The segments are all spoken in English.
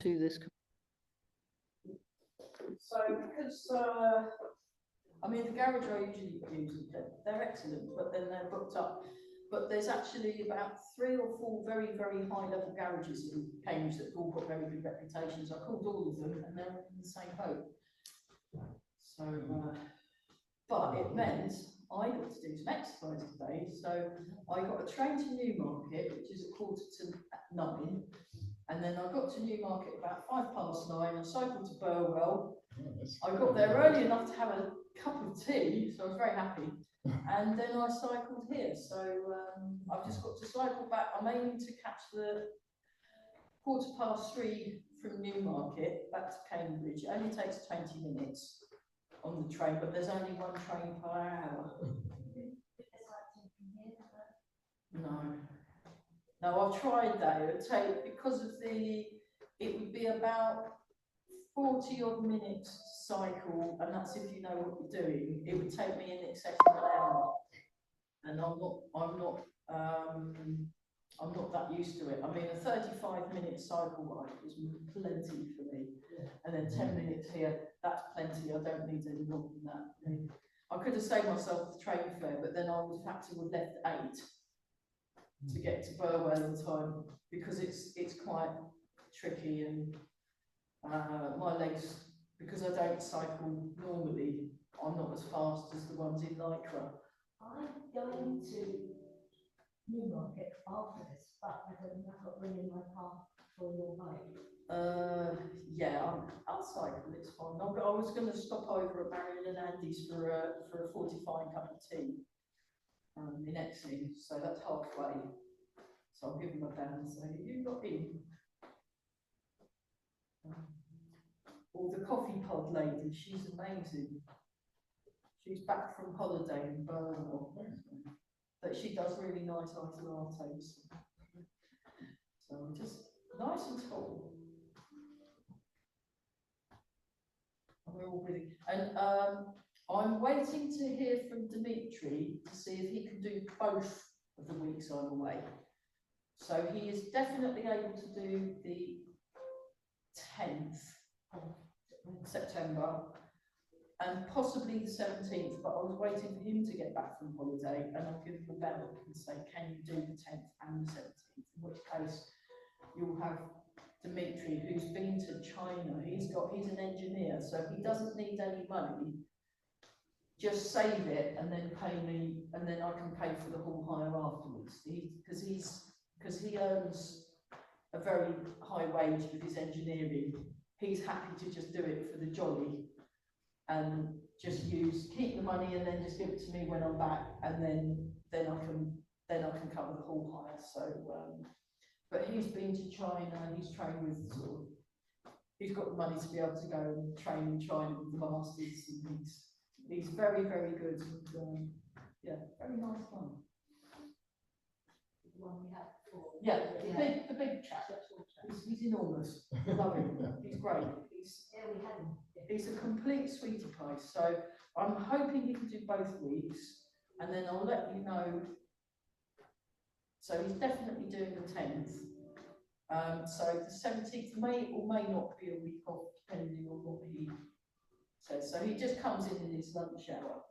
do this. So because I mean the garage I usually use, they're excellent, but then they're booked up. But there's actually about 3 or 4 very, very high level garages in Cambridge that have all got very good reputations. I called all of them and they're in the same boat. So, but it meant I got to do some exercise today. So I got a train to Newmarket, which is 8:45, and then I got to Newmarket about 9:05. I cycled to Burwell. I got there early enough to have a cup of tea, so I was very happy. And then I cycled here, so I've just got to cycle back. I'm aiming to catch the 3:15 from Newmarket back to Cambridge. It only takes 20 minutes on the train, but there's only 1 train per hour. No, I've tried that. It would take, because of it would be about 40 odd minutes to cycle, and that's if you know what you're doing. It would take me in excess of an hour, and I'm not that used to it. I mean, a 35-minute cycle ride was plenty for me, and then 10 minutes here, that's plenty. I don't need any more than that. I could have saved myself the train fare, but then I would have had to have left 8 to get to Burwell in time, because it's quite tricky, and my legs, because I don't cycle normally, I'm not as fast as the ones in Lycra. I'm going to Newmarket after this, but I don't think I've got room in my car for your bike. Yeah, I'll cycle, it's fine. I was going to stop over at Marion and Andy's for a 45 cup of tea in Exley, so that's halfway. So I'll give them a bell and say, you got in. Or the coffee pod lady, she's amazing. She's back from holiday in Burwell, but she does really nice iced lattes. So just nice and tall. And we're all really, and I'm waiting to hear from Dimitri to see if he can do both of the weeks I'm away. So he is definitely able to do the 10th of September and possibly the 17th, but I was waiting for him to get back from holiday, and I'll give him a bell and say, can you do the 10th and the 17th? In which case you'll have Dimitri, who's been to China. He's an engineer, so he doesn't need any money. Just save it and then pay me, and then I can pay for the whole hire afterwards. Because he earns a very high wage with his engineering. He's happy to just do it for the jolly and just keep the money and then just give it to me when I'm back, and then I can cover the whole hire. So but he's been to China, and he's trained with he's got the money to be able to go and train in China with the masters, and he's very, very good, and yeah, very nice one. The one we had before. Yeah, the big chap. He's enormous. Love him. He's great. We had him. He's a complete sweetie pie. So I'm hoping he can do both weeks, and then I'll let you know. So he's definitely doing the 10th. So the 17th may or may not be a week off, depending on what he says. So he just comes in his lunch hour,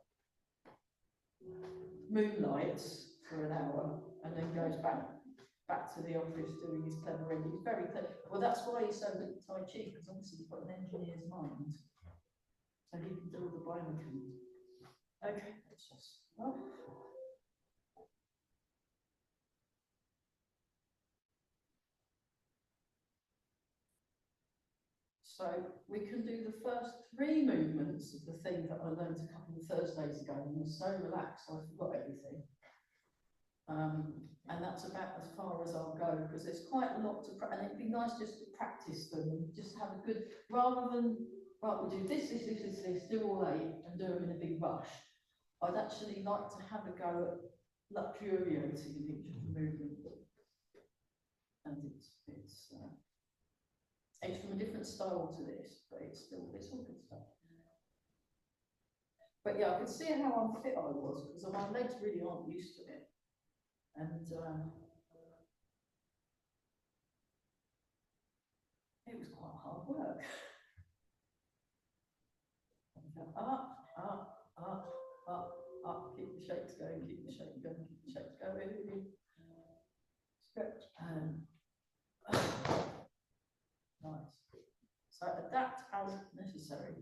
moonlights for an hour, and then goes back to the office doing his clever end. He's very clever. Well, that's why he's so good at Tai Chi, because obviously he's got an engineer's mind. So he can do all the biomechanics. Okay, let's just. So we can do the first 3 movements of the thing that I learned a couple of Thursdays ago, and I was so relaxed I forgot everything. And that's about as far as I'll go, because there's quite a lot to practice, and it'd be nice just to practice them and just have a good, rather than, right, we'll do this, do all 8 and do them in a big rush. I'd actually like to have a go at luxuriating in each of the movements. And it's from a different style to this, but it's all good stuff. But yeah, I could see how unfit I was, because my legs really aren't used to it. And it was quite up, up, up, up, up. Keep the shakes going, keep the shakes going, keep the shakes going. Stretch and nice. So adapt as necessary.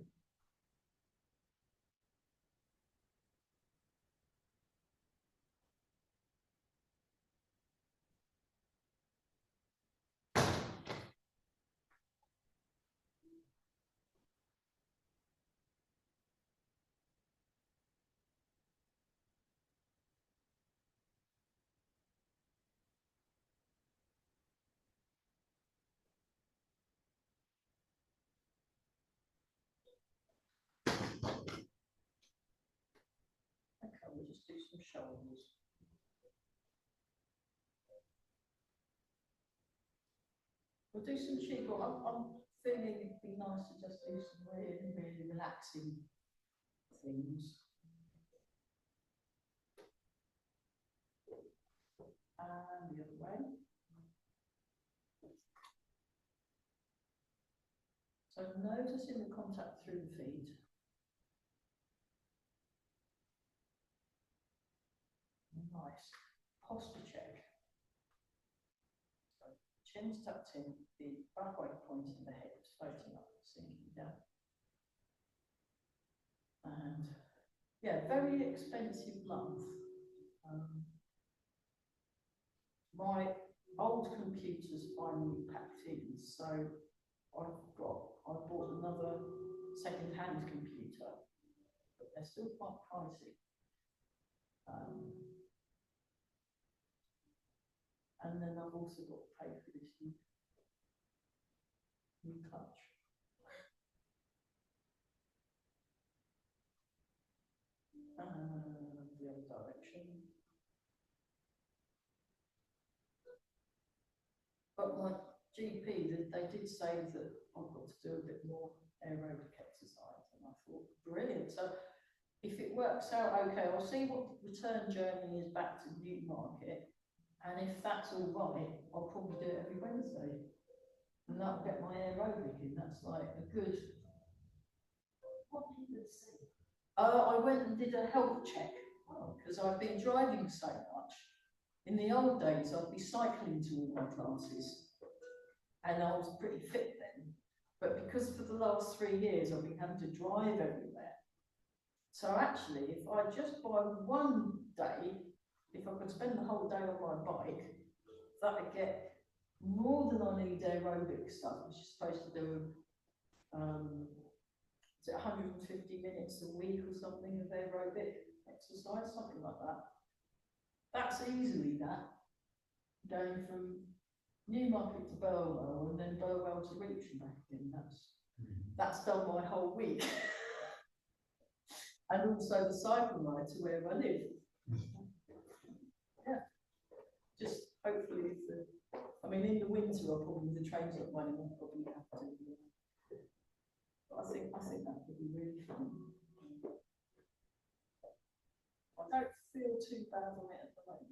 Okay, we'll just do some shoulders. We'll do some cheek. I'm feeling it'd be nice to just do some really, really relaxing things. And the other way. So noticing the contact through the feet. Nice. Posture check. So chin's tucked in, the back weight pointing the head, floating up, sinking down. And yeah, very expensive month. My old computer's finally packed in, so I bought another second-hand computer, but they're still quite pricey. And then I've also got to pay for this new clutch. And the other direction. But my GP, they did say that I've got to do a bit more aerobic exercise, and I thought, brilliant. So if it works out okay, I'll see what the return journey is back to Newmarket, and if that's all right, I'll probably do it every Wednesday, and that'll get my aerobic in. That's like a good. What did it say? I went and did a health check because I've been driving so much. In the old days, I'd be cycling to all my classes, and I was pretty fit then. But because for the last 3 years I've been having to drive everywhere, so actually, if I just by one day, if I could spend the whole day on my bike, that would get more than I need aerobic stuff, which is supposed to do. Is it 150 minutes a week or something of aerobic exercise, something like that? That's easily that, going from Newmarket to Burwell and then Burwell to Reach and back again. That's done my whole week. And also the cycle ride to where I live. Yeah. Just hopefully, I mean, in the winter, probably the trains not running, I'll probably have to. But I think that would be really fun. I don't feel too bad on it at the moment.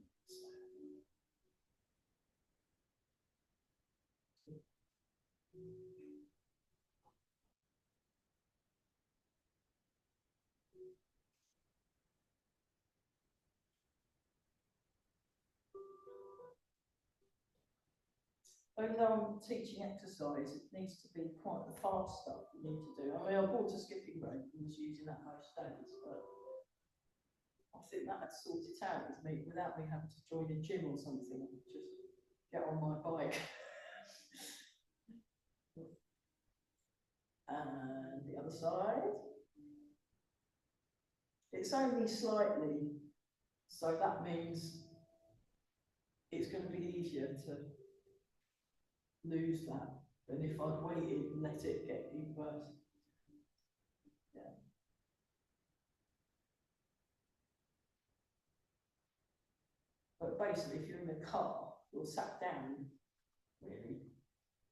Even though I'm teaching exercise, it needs to be quite the fast stuff you need to do. I mean, I bought a skipping rope and was using that most days, but I think that would sort it out with me without me having to join a gym or something. Just get on my bike. And the other side. It's only slightly, so that means it's going to be easier to lose that than if I'd waited and let it get even worse. Yeah. But basically, if you're in a car, you're sat down, really.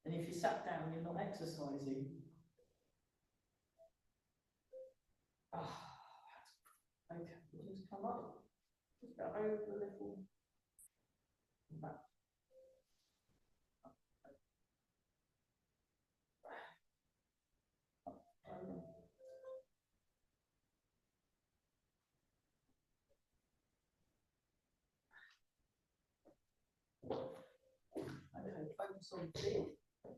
And if you're sat down, you're not exercising. Okay, we'll just come up, just go over a little, back. focus on feet. 1,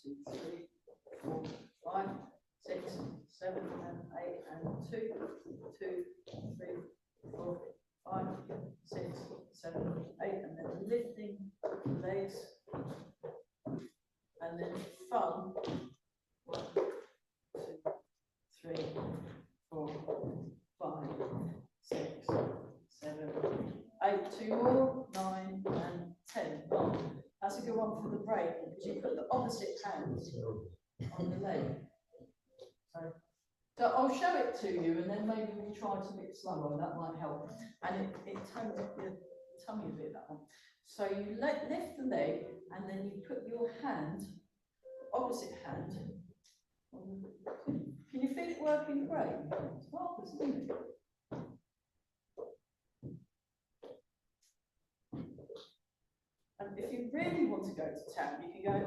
2, 3, 4, 5, 6, 7, and 8, and 2, 2, 3, 4, 5, 6, 7, 8, and then lifting the legs, and then fun. 1, 2, 3, 4, 5, 6, 7, 8, 2 more, 9, and 10. Oh, that's a good one for the brain because you put the opposite hand on the leg. So I'll show it to you, and then maybe we try to bit slower. That might help, and it tones up your tummy a bit. That one. So you lift the leg, and then you put your hand, opposite hand. Can you feel it working the brain? It's marvellous, isn't it? And if you really want to go to town, you can go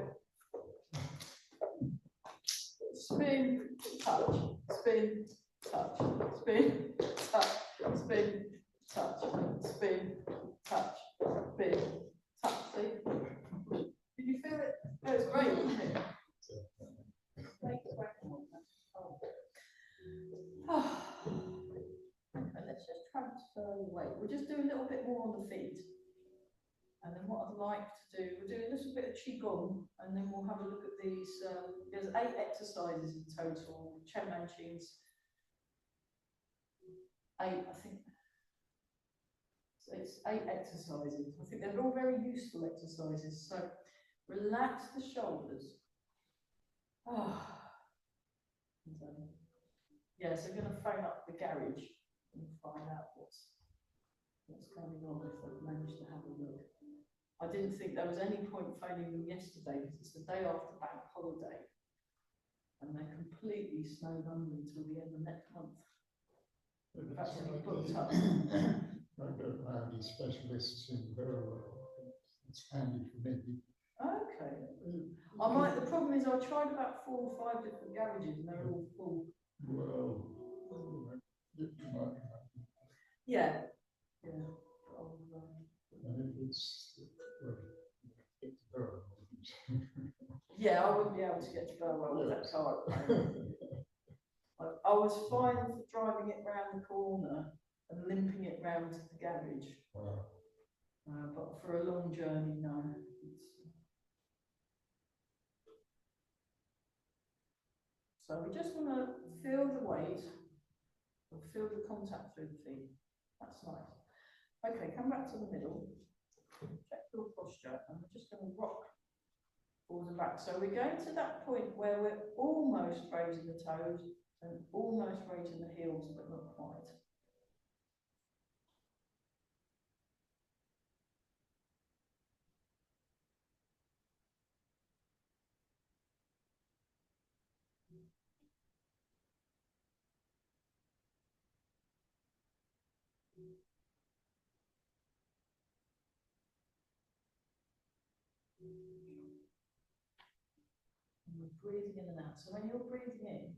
spin, touch, spin, touch, spin, touch, spin, touch, spin, touch, spin, touch. See? Did you feel it? Oh, it's great, isn't it? And let's just transfer the weight. We'll just do a little bit more on the feet. And then what I'd like to do, we'll do a little bit of Qigong, and then we'll have a look at these. There's 8 exercises in total. Chen Manqing's 8, I think. So it's 8 exercises. I think they're all very useful exercises. So relax the shoulders. Yeah, so we're going to phone up the garage and find out what's going on if they've managed to have a look. I didn't think there was any point phoning them yesterday because it's the day after bank holiday and they're completely snowed under until the end of next month. That's when you booked up. I don't know how these specialists in very well. It's handy for me. Okay. The problem is I tried about 4 or 5 different garages and they're all full. Well, yeah. Yeah. And if it's yeah, I wouldn't be able to get to Burwell with that car at the moment. I was fine for driving it round the corner and limping it round to the garage. Wow. But for a long journey, no. So we just want to feel the weight, or feel the contact through the feet. That's nice. Okay, come back to the middle. Check your posture, and we're just going to rock forward and back. So we're going to that point where we're almost raising the toes and almost raising the heels, but not quite. And we're breathing in and out. So when you're breathing in,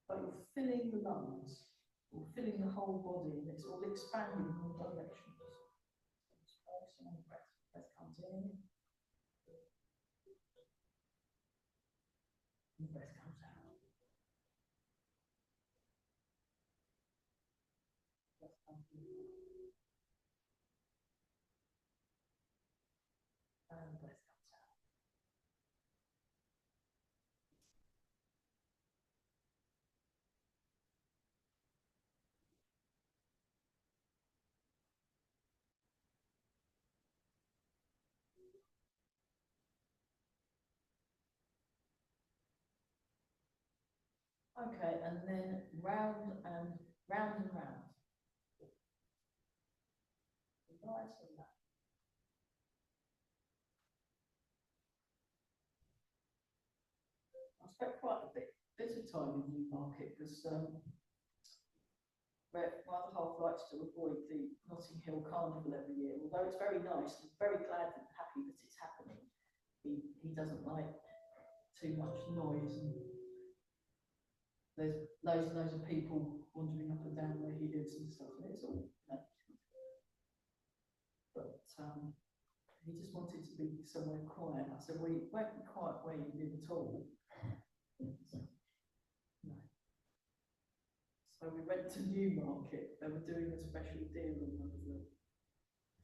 but you're filling the lungs, you're filling the whole body, and it's all expanding in all directions. Just focusing on the breath. Breath comes in, and the breath comes out. Breath comes in. And the breath comes out. Okay, and then round and round and round. Right and left. I spent quite a bit of time in Newmarket because my other half likes to avoid the Notting Hill Carnival every year. Although it's very nice, I'm very glad and happy that it's happening. He doesn't like too much noise, and there's loads and loads of people wandering up and down where he lives and stuff, and it's all, you know. But he just wanted to be somewhere quiet. I said, well, you won't be quiet where you live at all. No. So we went to Newmarket. They were doing a special deal on one of the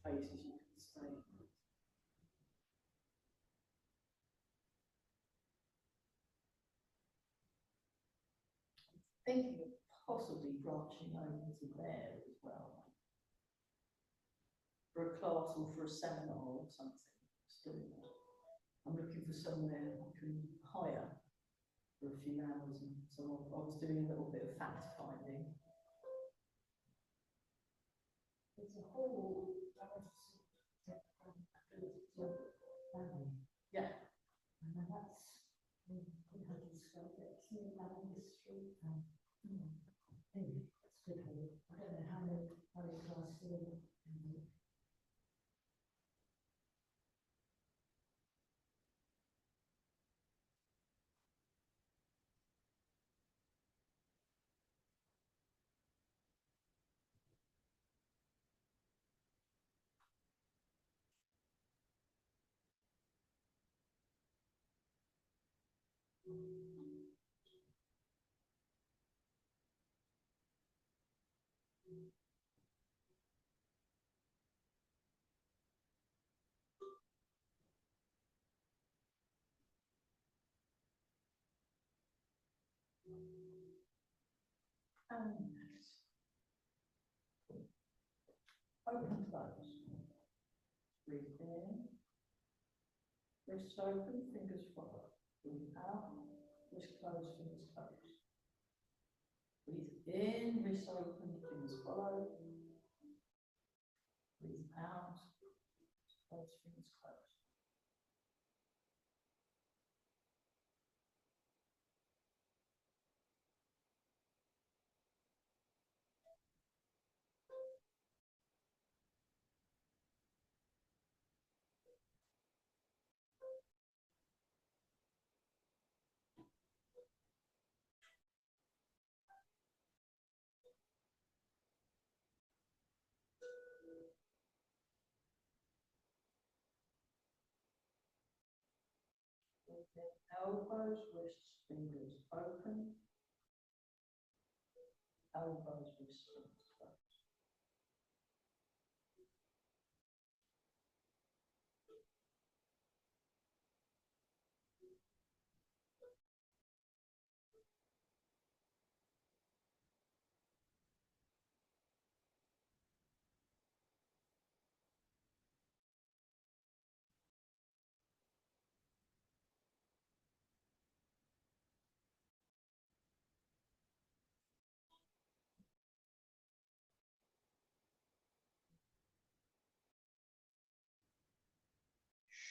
places you could stay. Thinking of possibly branching over to there as well. For a class or for a seminar or something. Just doing that. I'm looking for somewhere I can hire for a few hours, and so I was doing a little bit of fact finding. It's a whole Yeah. and that's 300 square foot, it's near Lavender Street. Anyway, it's good hall. I don't know how many classes are in. And open, close. Breathe in. Wrist open, fingers follow. Breathe out. Wrist closed, fingers closed. Breathe in, wrist open, fingers follow. Breathe out. Close, fingers closed. Elbows, wrists, fingers open. Elbows, wrists, fingers closed.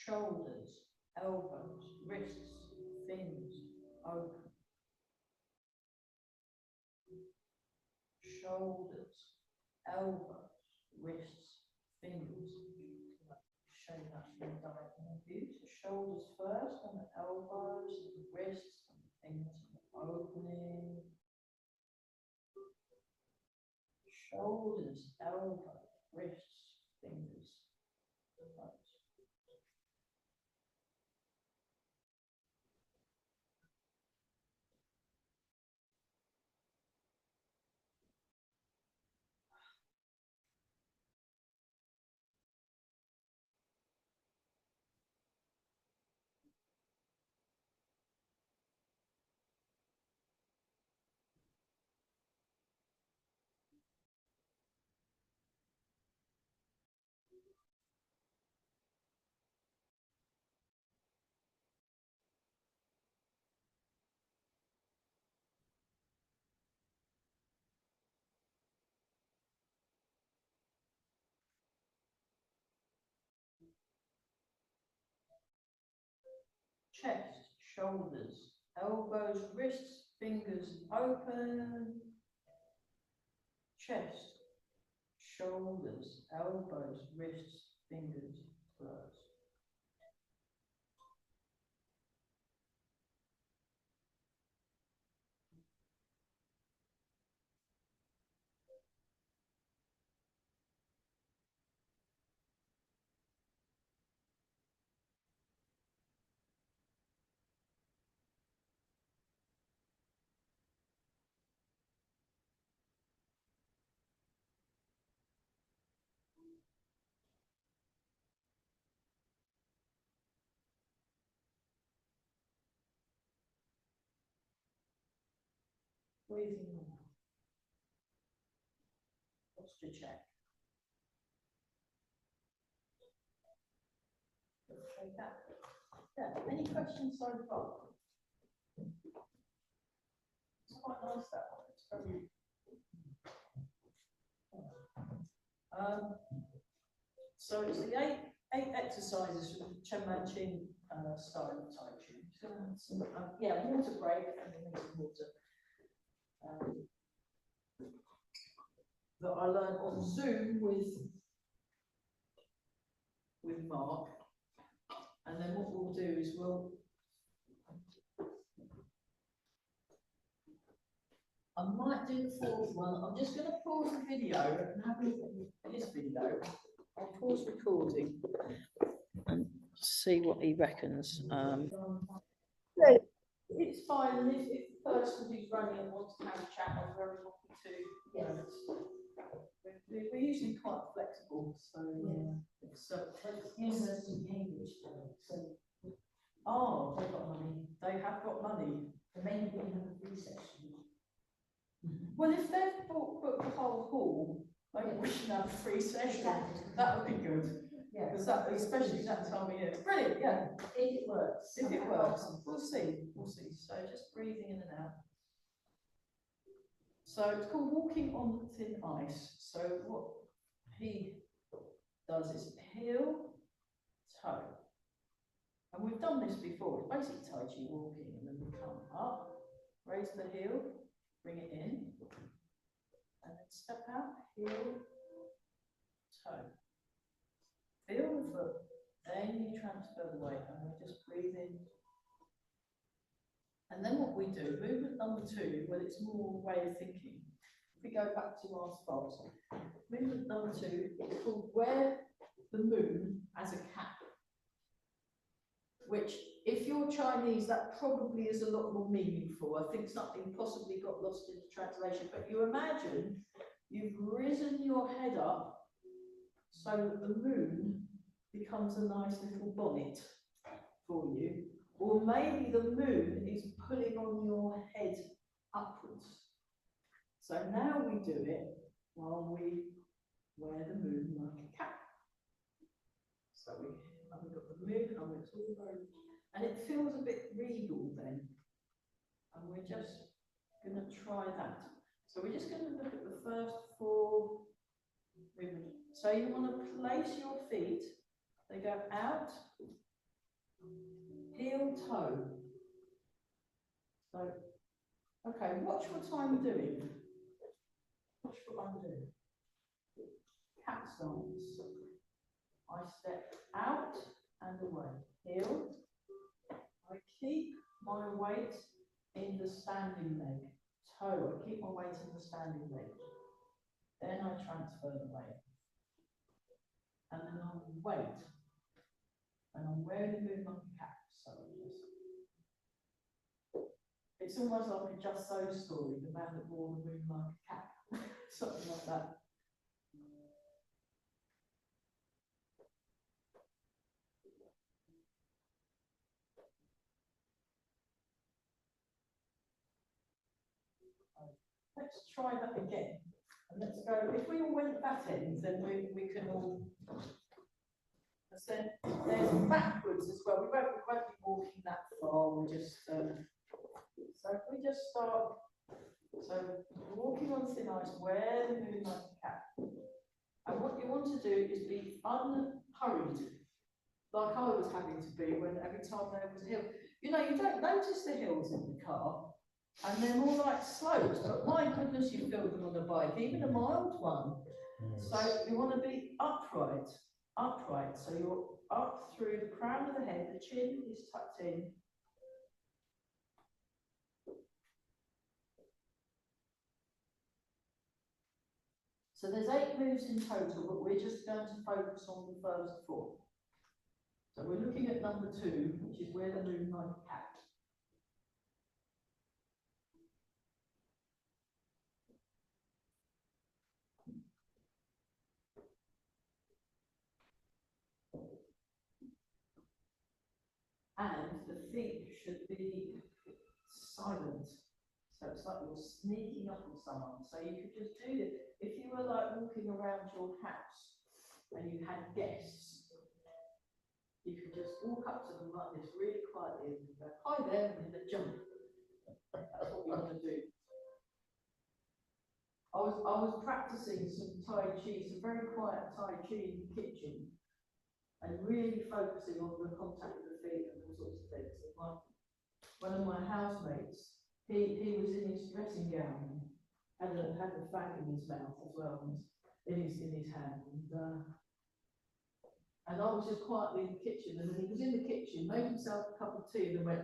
Shoulders, elbows, wrists, fins open. Shoulders, elbows, wrists, fingers. Show that from a diagonal view. So shoulders first, and the elbows, and the wrists, and the fingers opening. Shoulders, elbows, wrists, fingers closed. Chest, shoulders, elbows, wrists, fingers open. Chest, shoulders, elbows, wrists, fingers closed. breathing in and out. Posture check. Okay, that. Yeah, any questions so far? It's quite nice, that one. It's very. So it's the eight exercises from the Chen style of Tai Chi. So, yeah, water break, and then some water. That I learned on Zoom with Mark, and then what we'll do is I might do the fourth one. I'm just going to pause the video and have a look at his video. I'll pause recording and see what he reckons. Yeah, it's fine, and if the person who's running it wants to have a chat, I'm very happy to. Yes. We're usually quite flexible, so it's University Cambridge, so oh, they've got money. they have got money. The main thing have a free section. Well, if they've booked the whole hall, maybe we should have a free session. That would be good. Yeah, Because that, especially that time of year. Brilliant, yeah. if it works. If it works, we'll see. We'll see. So just breathing in and out. So it's called walking on thin ice. So what he does is heel, toe. And we've done this before. It's basically Tai Chi walking, and then we come up, raise the heel, bring it in, and then step out, heel, toe. Feel the foot, then you transfer the weight, and we just breathe in. And then what we do, movement number 2, well, it's more way of thinking. If we go back to our spots, movement number 2 is called wear the moon as a cap. Which, if you're Chinese, that probably is a lot more meaningful. I think something possibly got lost in the translation, but you imagine you've risen your head up so that the moon becomes a nice little bonnet for you, or maybe the moon is pulling on your head upwards. So now we do it while we wear the moon like a cap. So we've got the moon, and it's all very, and it feels a bit regal then. And we're just going to try that. So we're just going to look at the first 4 movements. So you want to place your feet, they go out, heel, toe. So, okay, watch what I'm doing. Watch what I'm doing. Cat stance. I step out and away. Heel. I keep my weight in the standing leg. Toe. I keep my weight in the standing leg. Then I transfer the weight. And then I wait. And I'm wearing the moon like a cap. So it's almost like a Just So story, the man that wore the moon like a cap. Something like that. Let's try that again. And let's go, if we all went that end, then we can all, then there's backwards as well. We won't be walking that far, we'll just, so if we just start, so walking on thin ice, wear the moon like a cap. And what you want to do is be unhurried, like I was having to be when every time there was a hill. You know, you don't notice the hills in the car, and they're more like slopes, but my goodness, you feel them on a bike, even a mild one. Yes. So you want to be upright, so you're up through the crown of the head, the chin is tucked in. So there's 8 moves in total, but we're just going to focus on the first 4. So we're looking at number 2, which is where the moon like a cat. And the feet should be silent. So it's like you're sneaking up on someone. So you could just do it. If you were like walking around your house and you had guests, you could just walk up to them like this really quietly and go, hi there, and then jump. That's what you want to do. I was practicing some Tai Chi, some very quiet Tai Chi in the kitchen, and really focusing on the contact with the feet and all sorts of things. And one of my housemates, he was in his dressing gown, had a fag in his mouth as well, and in his hand, and I was just quietly in the kitchen, and then he was in the kitchen, made himself a cup of tea, and then went,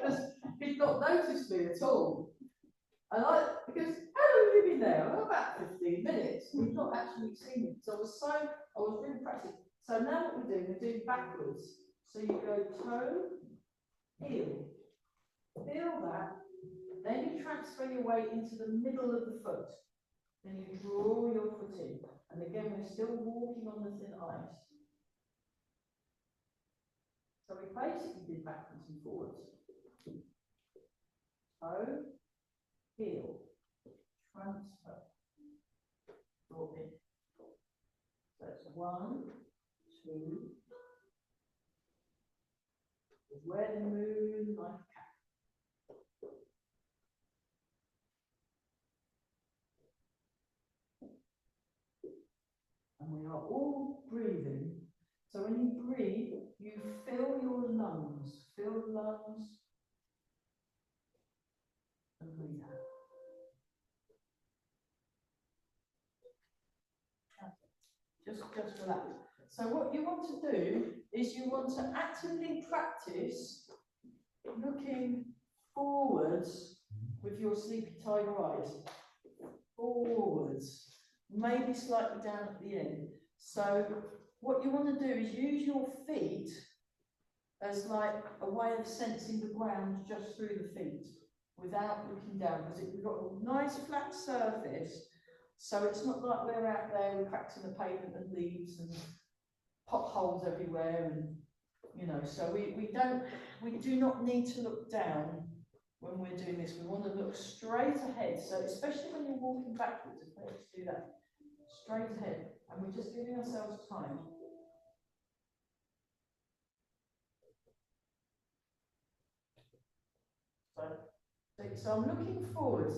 because he'd not noticed me at all. And because how long have you been there? Well, about 15 minutes. He'd not actually seen me. So I was really practicing. So now what we're doing backwards. So you go toe, heel, feel that, then you transfer your weight into the middle of the foot. Then you draw your foot in. And again, we're still walking on the thin ice. So we basically did backwards and forwards. Toe, heel, transfer, draw in. So it's 1, 2, where the moon like a cat. And we are all breathing. So when you breathe, you fill your lungs. Fill the lungs. And breathe out. Just relax. So what you want to do is you want to actively practice looking forwards with your sleepy tiger eyes. Forwards. Maybe slightly down at the end. So what you want to do is use your feet as like a way of sensing the ground just through the feet without looking down, because we've got a nice flat surface, so it's not like we're out there, we're cracked in the pavement and leaves and potholes everywhere, and you know, so we do not need to look down when we're doing this. We want to look straight ahead. So especially when you're walking backwards, let's do that. Straight ahead, and we're just giving ourselves time. So I'm looking forwards,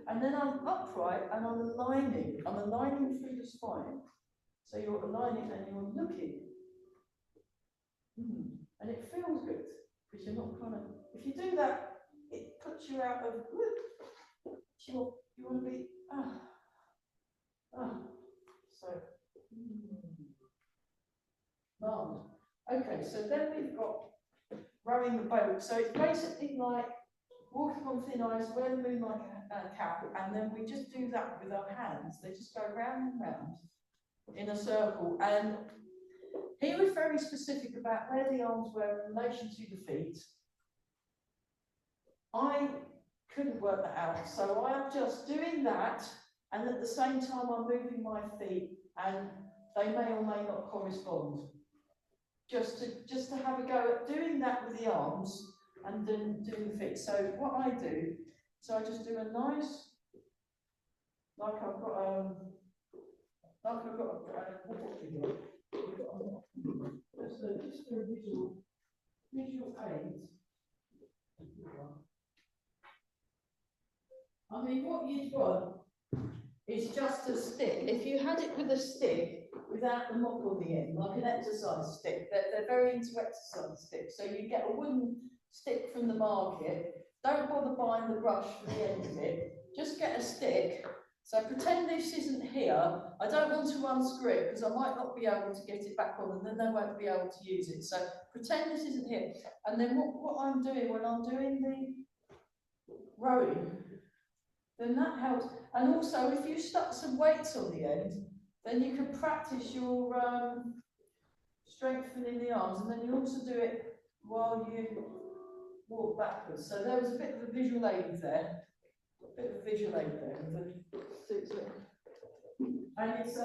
and then I'm upright and I'm aligning through the spine. So you're aligning and you're looking. And it feels good, because you're not kind of, if you do that, it puts you out of, you want to be, so, okay, so then we've got rowing the boat. So it's basically like walking on thin ice, where the moon like a cat, and then we just do that with our hands. They just go round and round in a circle. And he was very specific about where the arms were in relation to the feet. I couldn't work that out, so I'm just doing that, and at the same time I'm moving my feet, and they may or may not correspond. Just to have a go at doing that with the arms and then doing the feet. So what I do, so I just do a nice, like I've got a just a visual aid. I mean, what you've got is just a stick. If you had it with a stick without the mop on the end, like an exercise stick, they're very into exercise sticks. So you get a wooden stick from the market. Don't bother buying the brush for the end of it. Just get a stick. So pretend this isn't here. I don't want to unscrew it because I might not be able to get it back on, and then they won't be able to use it. So pretend this isn't here. And then what I'm doing when I'm doing the rowing, then that helps. And also, if you stuck some weights on the end, then you can practice your strengthening the arms, and then you also do it while you walk backwards. So there was a bit of a visual aid there. And it's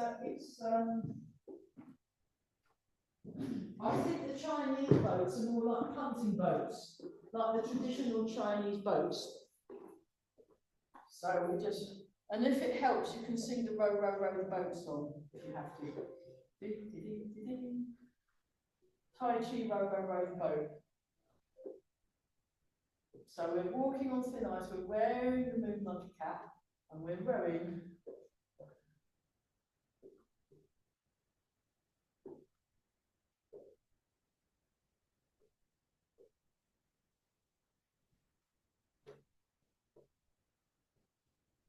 I think the Chinese boats are more like hunting boats. like the traditional Chinese boats. So we just, and if it helps, you can sing the row, row, row the boat song if you have to. Tai Chi, row, row, row the boat. So we're walking on thin ice, we're wearing the moon monkey cap, and we're rowing.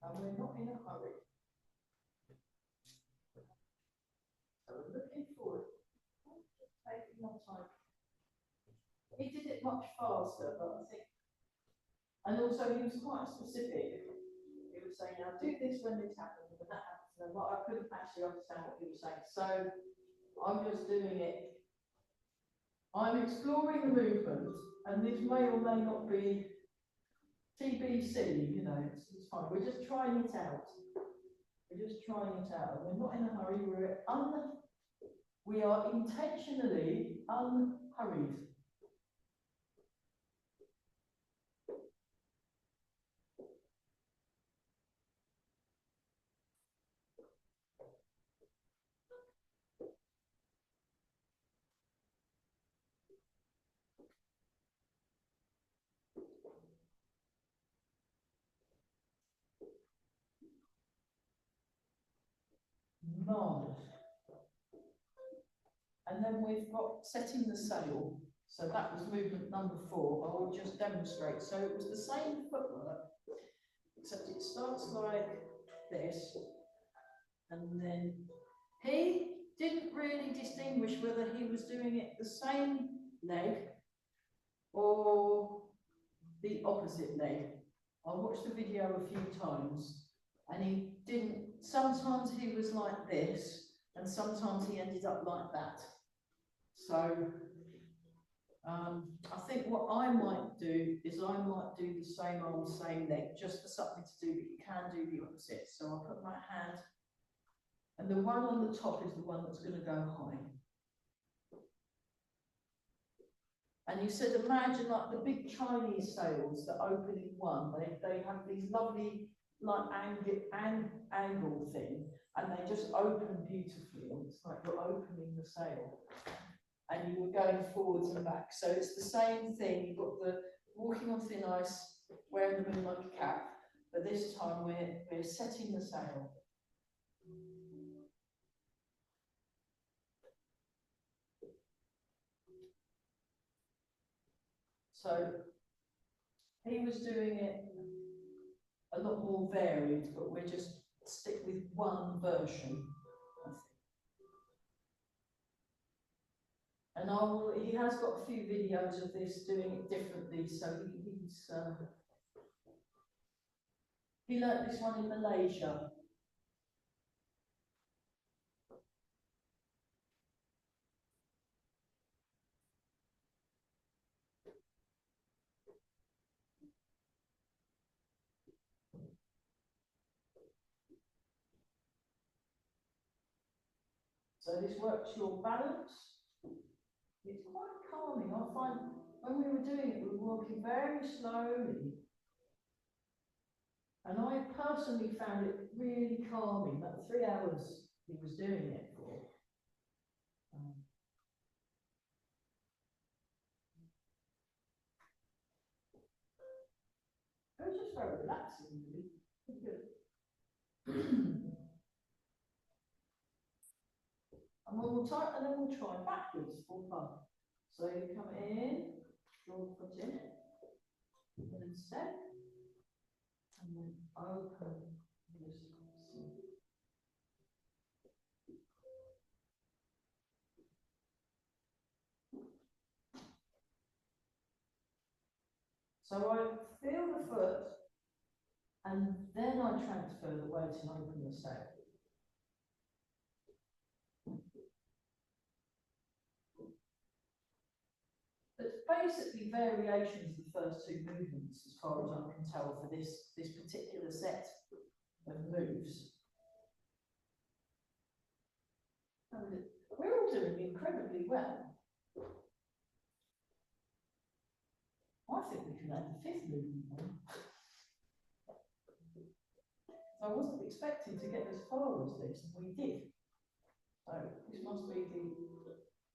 And we're not in a hurry. So we're looking forward. Taking our time. He did it much faster, but I think, and also he was quite specific. He was saying, now do this when this happens, when that happens. And I couldn't actually understand what he was saying. So I'm just doing it. I'm exploring the movement, and this may or may not be TBC, you know, it's fine. We're just trying it out. We're just trying it out. We're not in a hurry. We are intentionally unhurried. Marvelous. And then we've got setting the sail. So that was movement number 4. I will just demonstrate. So it was the same footwork, except it starts like this. And then he didn't really distinguish whether he was doing it the same leg or the opposite leg. I watched the video a few times, and he didn't, sometimes he was like this, and sometimes he ended up like that. So I think what I might do is I might do the same arm, same leg, just for something to do, but you can do the opposite. So I'll put my hand, and the one on the top is the one that's going to go high. And you said, imagine like the big Chinese sails that open in one. They have these lovely like angle thing, and they just open beautifully. It's like you're opening the sail, and you were going forwards and back. So it's the same thing. You've got the walking on thin ice, wearing the moon monkey cap, but this time we're setting the sail. So he was doing it a lot more varied, but we're just stick with one version, I think. And he has got a few videos of this doing it differently, so he learnt this one in Malaysia. So this works your balance. It's quite calming. I find when we were doing it, we were walking very slowly. And I personally found it really calming. That 3 hours he was doing it for. It was just very relaxing, really. Good. And we'll try, and then we'll try backwards for fun. So you come in, draw the foot in, and then step, and then open this. So I feel the foot, and then I transfer the weight and open the sail. It's basically variations of the first 2 movements, as far as I can tell, for this particular set of moves. And we're all doing incredibly well. I I think we can add the fifth movement on. I wasn't expecting to get as far as this, and we did. So this must be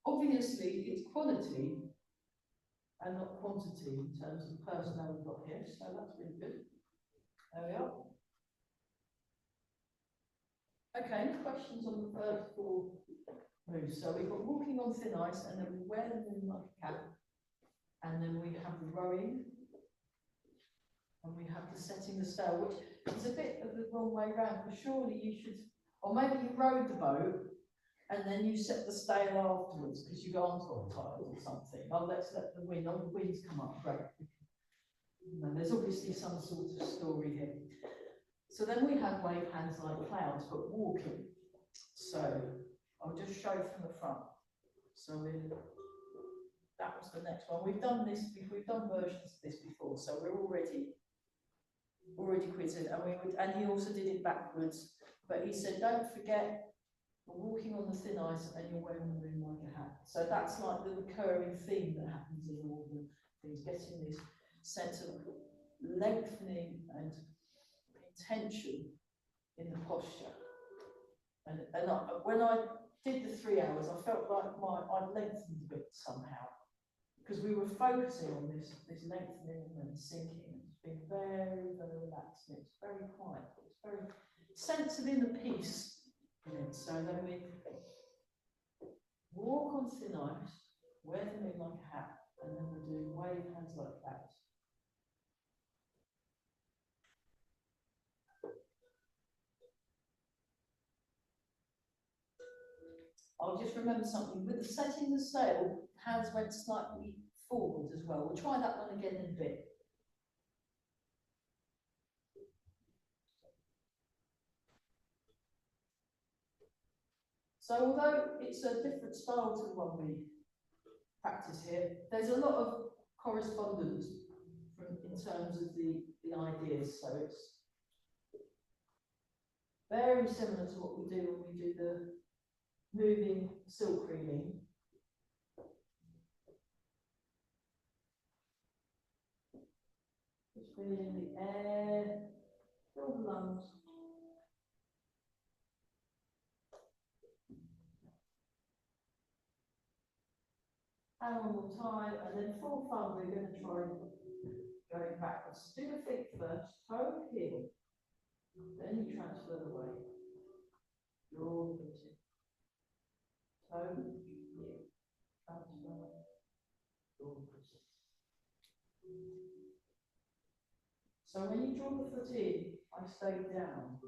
obviously it's quality and not quantity in terms of the personnel we've got here, so that's really good. There we are. Okay, any questions on the first four moves? So we've got walking on thin ice, and then we wear the moon like a cap, and then we have the rowing, and we have the setting the sail, which is a bit of the wrong way round, because surely you should, or maybe you rowed the boat, and then you set the sail afterwards, because you go on top tide or something. Oh, let's let the wind, oh, the winds come up, great. No, there's obviously some sort of story here. So then we have wave hands like clouds, but walking. So I'll just show from the front. So that was the next one. We've done this, we've done versions of this before, so we're already quitted. And he also did it backwards, but he said, don't forget, you're walking on the thin ice and you're wearing the moon like a hat. So that's like the recurring theme that happens in all the things, getting this sense of lengthening and intention in the posture. And when I did the 3 hours, I felt like I'd lengthened a bit somehow, because we were focusing on this lengthening and sinking. It's been very, very relaxed. It's very quiet. It's very sense of inner peace in it. So then we walk on thin ice, wear the moon like a hat, and then we do wave hands like that. I'll just remember something. With the setting the sail, hands went slightly forward as well. We'll try that one again in a bit. So although it's a different style to the one we practice here, there's a lot of correspondence in terms of the ideas. So it's very similar to what we do when we do the moving silk reading. Just feeling the air, fill the lungs. And one more time, and then full thumb, we're going to try going backwards. Do the feet first, toe heel, then you transfer the weight. Draw the feet in. Toe heel, transfer, draw the feet in. So when you draw the foot in, I stay down.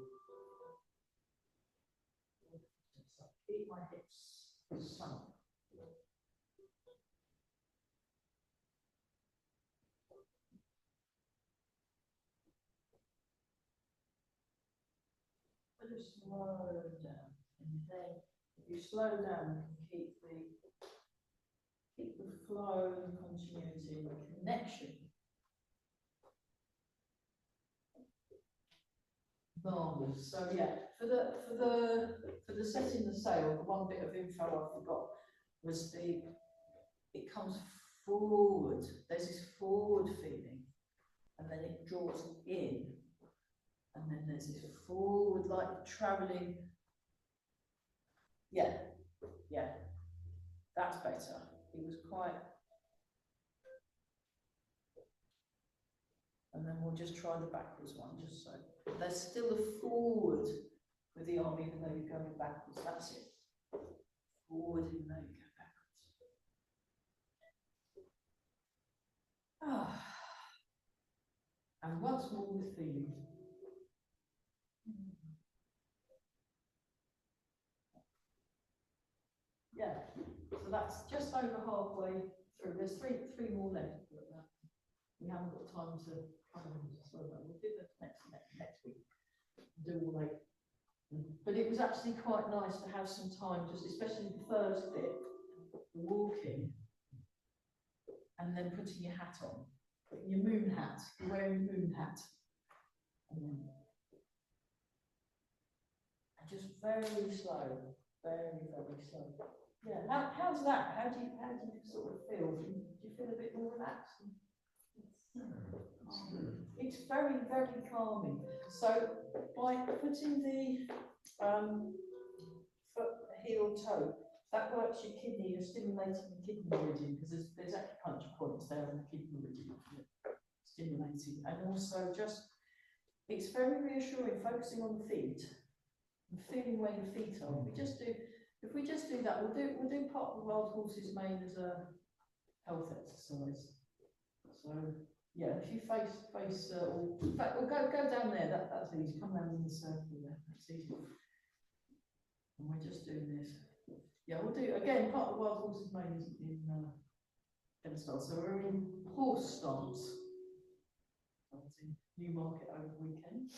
So keep my hips sunk. Just slow down, and then if you slow down, you can keep the flow and continuity and connection. Marvelous. So yeah, for the setting the sail, the one bit of info I forgot was it comes forward. There's this forward feeling, and then it draws in. And then there's this forward, like travelling. Yeah, that's better. It was quite. And then we'll just try the backwards one, just so. There's still a forward with the arm, even though you're going backwards. That's it. Forward, even though you go backwards. Ah. And once more with feeling. Yeah, so that's just over halfway through. There's three more left, but we haven't got time to cover them. So we'll do the next week. Do all eight. But it was actually quite nice to have some time, just especially the first bit, walking, and then putting your hat on, putting your moon hat. You're wearing your moon hat, and just very slow, very slow. Yeah, how's that? How do you sort of feel? Do you feel a bit more relaxed? That's good. It's very, very calming. So by putting the foot, heel, toe, that works your kidney, you're stimulating the kidney meridian, because there's acupuncture points there in the kidney meridian, stimulating, and also just, it's very reassuring, focusing on the feet, and feeling where your feet are. If we just do that, we'll do part of the wild horse's mane as a health exercise. So yeah, if you face, or in fact, we'll go down there. That's easy. Come down in the circle there. That's easy. And we're just doing this. Yeah, we'll do again. Part of the wild horse's mane is in Chen style. So we're in horse stance. I was in Newmarket over the weekend.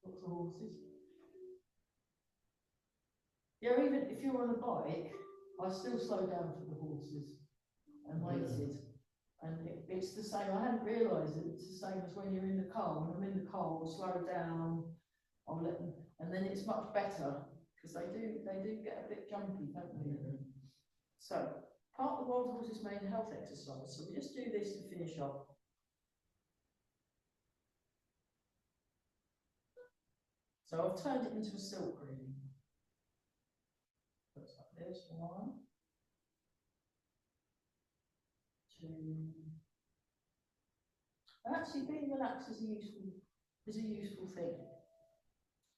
Lots of horses. Yeah, even if you're on a bike, I still slow down for the horses and waited. And it's the same, I hadn't realised it, it's the same as when you're in the car. When I'm in the car, I'll slow down, I'll let them, and then it's much better, because they do get a bit jumpy, don't they? So, part of the wild horse's main health exercise, so we just do this to finish off. So I've turned it into a silk reading. Looks like this, 1, 2. And actually being relaxed is a useful thing.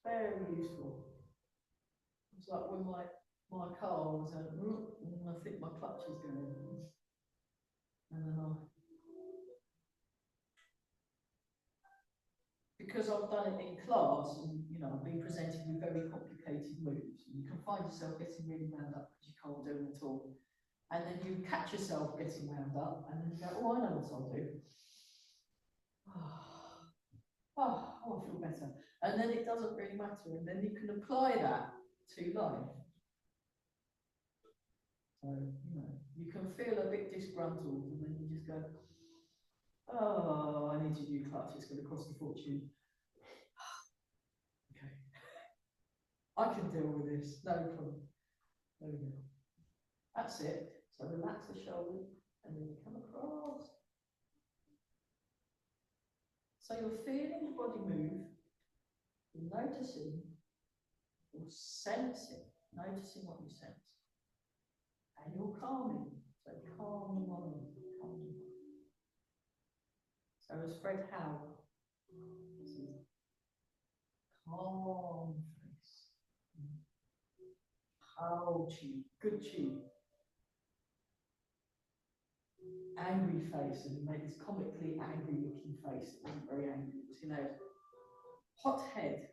Very useful. It's like when my car was and I think my clutch is going, and then because I've done it in class, and you know, I've been presented with very complicated moves, and you can find yourself getting really wound up because you can't do them at all. And then you catch yourself getting wound up, and then you go, oh, I know what I'll do. Oh, I feel better. And then it doesn't really matter, and then you can apply that to life. So, you know, you can feel a bit disgruntled, and then you just go, oh, I need a new clutch, it's going to cost a fortune. Okay. I can deal with this, no problem. There we go. That's it. So relax the shoulders, and then you come across. So you're feeling the body move, you're noticing, you're sensing, noticing what you sense. And you're calming. So calm the mind, calm the mind. So as Fred Howe, calm face. How chi, good chi. Angry face, and he made this comically angry looking face. It wasn't very angry, it was, you know, hot head.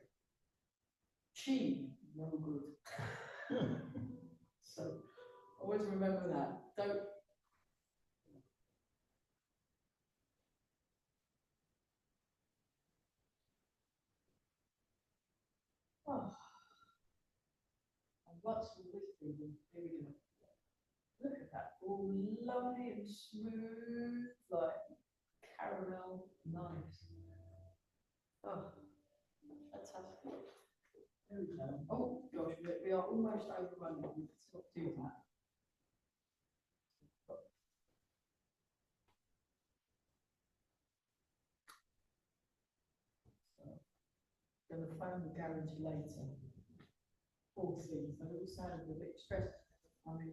Chi, no good. So always remember that. Don't. Oh. And what's with this breathing? Here we go. Look at that, all lovely and smooth, like caramel, nice. Oh, fantastic. There we go. Oh gosh, we are almost overrunning. Let's not do that. So, going to phone the garage later. All things, they all sounded a bit stressed. I mean,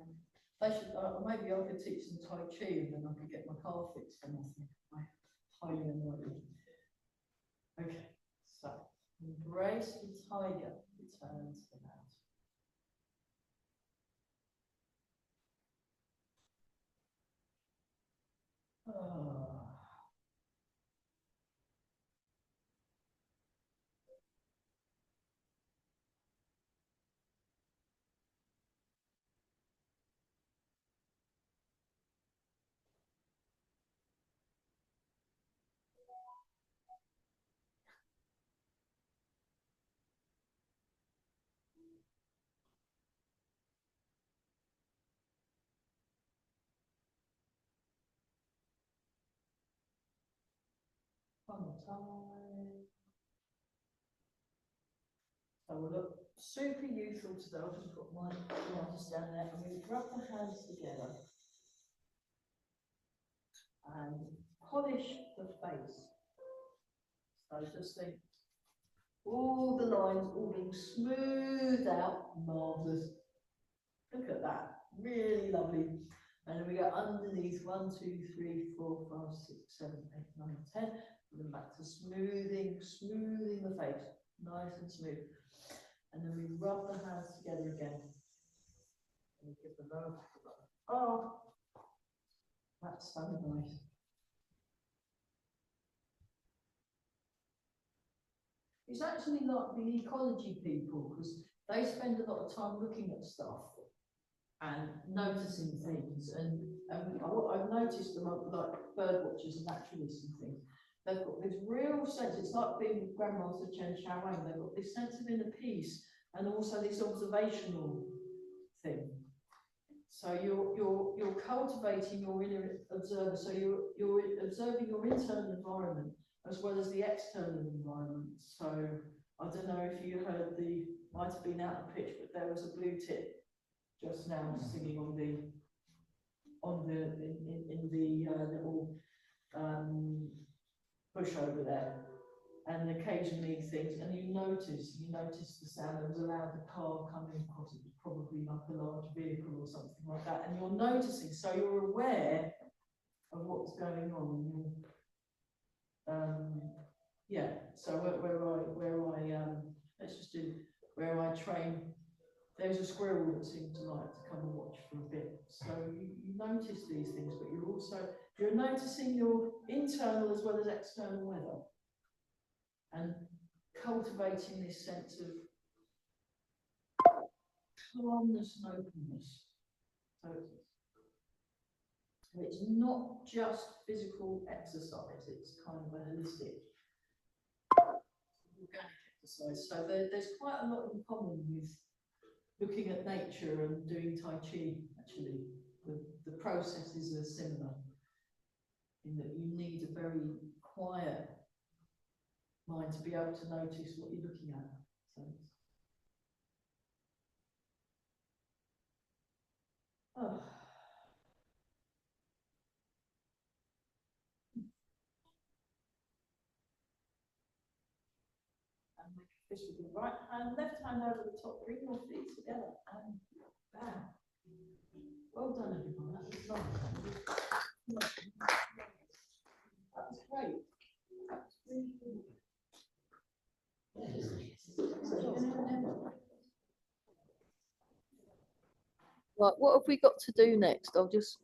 they should, maybe I could teach them Tai Chi, and then I could get my car fixed for nothing. I highly annoyed. Okay, so embrace the tiger, return to the mat. Oh. One more time. So we'll look super youthful today. I'll just put my arms down there, and we rub the hands together and polish the face. So just think, all the lines all being smoothed out, marvellous. Look at that, really lovely. And then we go underneath 1, 2, 3, 4, 5, 6, 7, 8, 9, 10. And then back to smoothing the face, nice and smooth. And then we rub the hands together again. And we give the lower back a rub. Oh, that's so nice. It's actually like the ecology people, because they spend a lot of time looking at stuff and noticing things. And what I've noticed among like bird watchers and naturalists and things, they've got this real sense. It's like being with Grandmaster Chen. They've got this sense of inner peace and also this observational thing. So you're cultivating your inner observer. So you're observing your internal environment as well as the external environment. So I don't know if you heard might have been out of pitch, but there was a blue tit just now singing in the little bush over there, and occasionally things, and you notice the sound. There was a loud car coming across. It was probably like a large vehicle or something like that, and you're noticing, so you're aware of what's going on. Yeah. So where I train, there's a squirrel that seemed to like to come and watch for a bit. So you notice these things, but you're noticing your internal as well as external weather, and cultivating this sense of calmness and openness. So it's not just physical exercise, it's kind of a holistic organic exercise. So there's quite a lot in common with looking at nature and doing Tai Chi, actually. The processes are similar in that you need a very quiet mind to be able to notice what you're looking at. So and make a fist with your right hand, left hand over the top, bring your feet together and bow. Well done, everyone. That was nice. That was great. That was really good. Right, what have we got to do next? I'll just